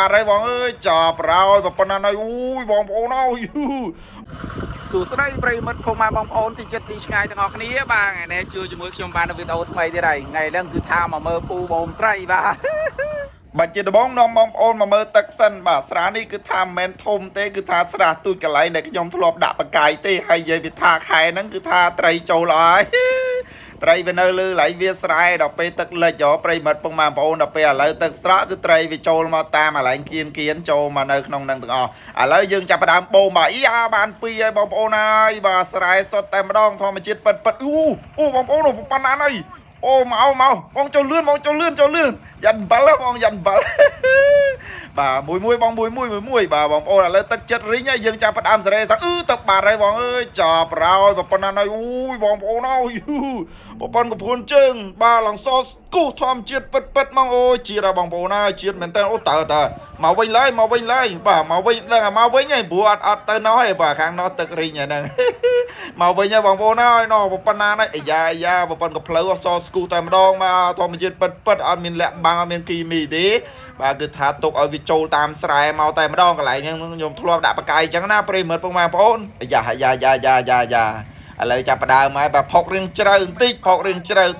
បាត់ហើយបងអើយចាប់ប្រោយប៉ុណ្ណាហើយអូយបងប្អូនអើយសួស្តីប្រិមិត្តពុកម៉ែបងប្អូនទីចិត្តទីឆ្ងាយទាំងអស់គ្នាបាទថ្ងៃនេះជួយជាមួយខ្ញុំបាននៅវីដេអូថ្មីទៀតហើយថ្ងៃនេះគឺថាមកមើលពូបូមត្រីបាទបាច់ជាដំបងនាំបងប្អូនមកមើលទឹកសិនបាទស្រះនេះគឺថាមិនមែនធំទេគឺថាស្រះទូចកន្លែងដែលខ្ញុំធ្លាប់ដាក់បកាយទេហើយនិយាយពីថាខែហ្នឹងគឺថាត្រីចូលហើយត្រីវានៅលើឡៃវាស្រែដល់ពេលទឹកលិចប្រិមិត្តពុកម៉ែបងប្អូនដល់ពេលឥឡូវទឹកស្រកគឺត្រីវាចូលមកតាមកន្លែងគៀនចូលមកនៅក្នុងហ្នឹងទាំងអស់ឥឡូវយើងចាប់ផ្ដើមបូមបាទអ៊ីអាបាន2ហើយបងប្អូនហើយបាទស្រែសុទ្ធតែម្ដងធម្មជាតិពិតអូបងប្អូនប៉ុណ្ណាហើយអូមកបងចូលលឿនយ៉ាន់បាល់បងយ៉ាន់បាល់បាទមួយបងមួយបាទបងប្អូនឥឡូវទឹកចិត្តរីងហើយយើងចាប់ផ្ដើមសេរីសាទឹកបាត់ហើយបងអើយចាប់ប្រោយប៉ុណ្ណាហើយអូយបងប្អូនអើយប្រព័ន្ធកពួនជើងបាទឡងសស្គូធម្មជាតិពិតមកអូយជាតិបងប្អូនហើយជាតិមែនតើអូតើមកវិញឡើយបាទមកវិញដឹងមកវិញហើយព្រោះអត់ទៅណោះហើយបាទខាងណោះទឹករីងហ្នឹងមកវិញហើយបងប្អូនហើយណោះប៉ុណ្ណាហើយអាយ៉ាប្រព័ន្ធកផ្លូវអសស្គូតែម្ដងមកធម្មជាតិពិតអត់មានលាក់បាំងអត់មានគីមីទេបាទគឺថាទុកឲ្យវាចូលតាមស្រែមកតែម្ដងកន្លែងហ្នឹងខ្ញុំធ្លាប់ដាក់បកាយអញ្ចឹងណាប្រិមិត្តពុកម៉ែបងប្អូនអាយ៉ាឥឡូវចាប់ផ្ដើមហើយបាទផុករៀងជ្រៅបន្តិ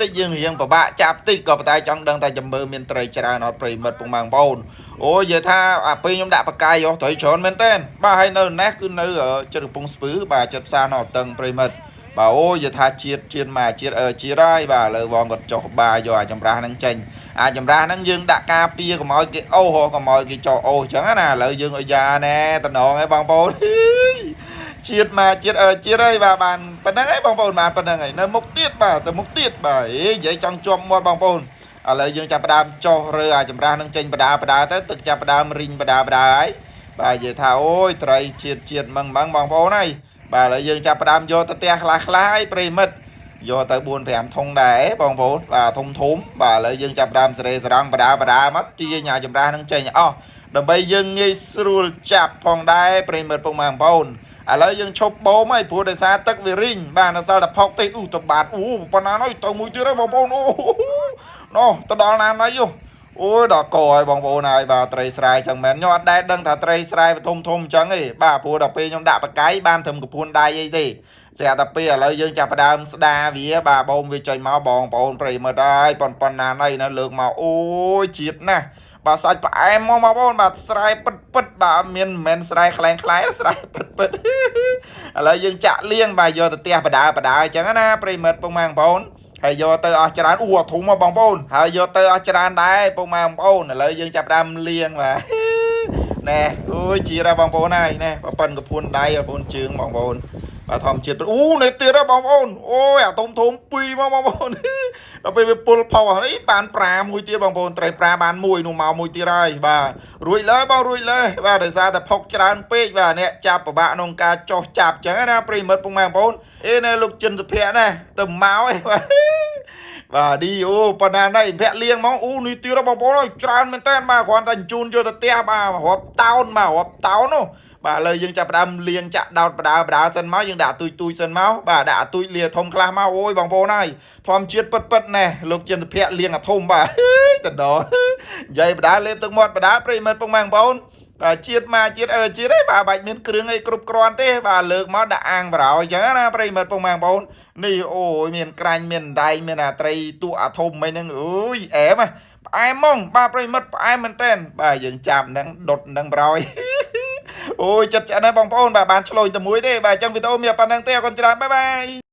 ចយើងរៀងពិបាកចាប់តិចក៏ប៉ុន្តែចង់ដឹងតែចំមើមានត្រីច្រើនអត់ប្រិមិត្តពុកម៉ែបងប្អូនអូនិយាយថាពេលខ្ញុំដាក់បកាយត្រីច្រើនមែនតើបាទហើយនៅនេះគឺនៅចិត្តកំពង់ស្ពឺបាទចិត្តផ្សារណោះតឹងប្រិមិត្តបាទអូនិយាយថាជាតិមកជាតិហើយបាទឥឡូវបងគាត់ចុះបាយកអាចម្រាស់ហ្នឹងចេញអាចចម្រាស់ហ្នឹងយើងដាក់ការពារកុំឲ្យគេអូកុំឲ្យគេចោអូអញ្ចឹងណាឥឡូវយើងឲ្យយ៉ាណែតំណងឯងបងប្អូនជាតិហើយបាទបានប៉ុណ្្នឹងហើយបងប្អូនបានប៉ុណ្្នឹងហើយនៅមុខទៀតបាទទៅមុខទៀតបាទនិយាយចង់ជាប់មាត់បងប្អូនឥឡូវយើងចាប់ផ្ដើមចោះរើអាចម្រាស់ហ្នឹងចេញបដាទៅទឹកចាប់ផ្ដើមរីងបដាហើយបាទនិយាយថាអូយត្រីជាតិម៉ងបងប្អូនហើយបាទឥឡូវយើងចាប់ផ្ដើមយកទៅផ្ទះខ្លះហើយប្រិមិត្តយកទៅ 4-5 ធុងដែរបងប្អូនបាទធំបាទឥឡូវយើងចាប់ផ្ដើមសេរីសរងបដាមកទាញអាចម្រាស់ហ្នឹងចេញអស់ដើម្បីយើងងាយស្រួលចាប់ផងដែរប្រិមិត្តពុកម៉ែបងប្អូនឥឡូវយើងឈប់បូមហើយព្រោះដោយសារទឹកវារីងបាទនៅសល់តែផុកទេទៅបាត់ប៉ុណ្ណាហើយទៅមួយទៀតហើយបងប្អូនណោះទៅដល់ណាហើយអូយដល់កហើយបងប្អូនហើយបាទត្រីស្រែចឹងមែនខ្ញុំអត់ដែលដឹងថាត្រីស្រែធំចឹងទេបាទព្រោះដល់ពេលខ្ញុំដាក់បកាយបានត្រឹមកពួនដៃអីទេស្រាប់តែពេលឥឡូវយើងចាប់ផ្ដើមស្ដាវាបាទបូមវាចេញមកបងប្អូនប្រិមិត្តហើយប៉ុណ្ណាហើយនៅលើកមកអូយជាតិណាស់បាទសាច់ផ្អែមមកបងប្អូនបាទស្រែពិតបាទមានមិនមែនស្រែខ្លែងស្រែពិតឥឡូវយើងចាក់លៀងបាទយកទៅផ្ទះបដាអញ្ចឹងណាប្រិមិត្តពុកម៉ែបងប្អូនហើយយកទៅអស់ច្រើនអធំមកបងប្អូនហើយយកទៅអស់ច្រើនដែរពុកម៉ែបងប្អូនឥឡូវយើងចាប់ផ្ដើមលៀងបាទណែអូយជារ៉ាបងប្អូនហើយណែប៉ិនកពួនដៃបងប្អូនជើងបងប្អូនបាទធម្មជាតិនៅទៀតហ៎បងប្អូនអូយអាធំ2មកបងប្អូនដល់ពេលវាពុលផុសនេះបានប្រាមួយទៀតបងប្អូនត្រីប្រាបានមួយនោះមកមួយទៀតហើយបាទរួចលើបងបាទដោយសារតែផុកច្រើនពេកបាទអ្នកចាប់ពិបាកក្នុងការចោះចាប់អញ្ចឹងណាប្រិមិត្តពុកម៉ែបងប្អូននៅលោកចិនសុភ័ក្រណាទៅមកឯងបាទឌីប៉ុណ្ណាណៃភ័ក្រលៀងមកនេះទៀតបងប្អូនអើយច្រើនមែនតើបាទគ្រាន់តែជូនយកទៅផ្ទះបាទរាប់តោននោះបាទឥឡូវយើងចាប់ផ្ដើមលៀងចាក់ដោតបដាសិនមកយើងដាក់ទូចសិនមកបាទដាក់ទូចលាធំខ្លះមកអូយបងប្អូនហើយធម្មជាតិពិតណែលោកចិនសុភ័ក្រលៀងអាធំបាទតដោនិយាយបដាលេបទឹកមាត់បដាប្រិមិត្តពុកម៉ែបងប្អូនបាទជាតិហើយបាទបាច់មានគ្រឿងអីគ្រប់គ្រាន់ទេបាទលើកមកដាក់អាំងប្រោយអញ្ចឹងណាប្រិមិត្តពុកម៉ែបងប្អូននេះអូយមានក្រាញ់មានដៃមានអាត្រីទូអាធំអីហ្នឹងអូយអែមផ្អែមហ្មងបាទប្រិមិត្តផ្អែមមែនតើបាទយើងចាប់ហ្នឹងដុតហ្នឹងប្រោយអូយចិត្តឆ្អិនណាស់បងប្អូនបាទបានឆ្លុយតែមួយទេបាទអញ្ចឹងវីដេអូមានប៉ុណ្្នឹងទេអរគុណច្រើនបាយ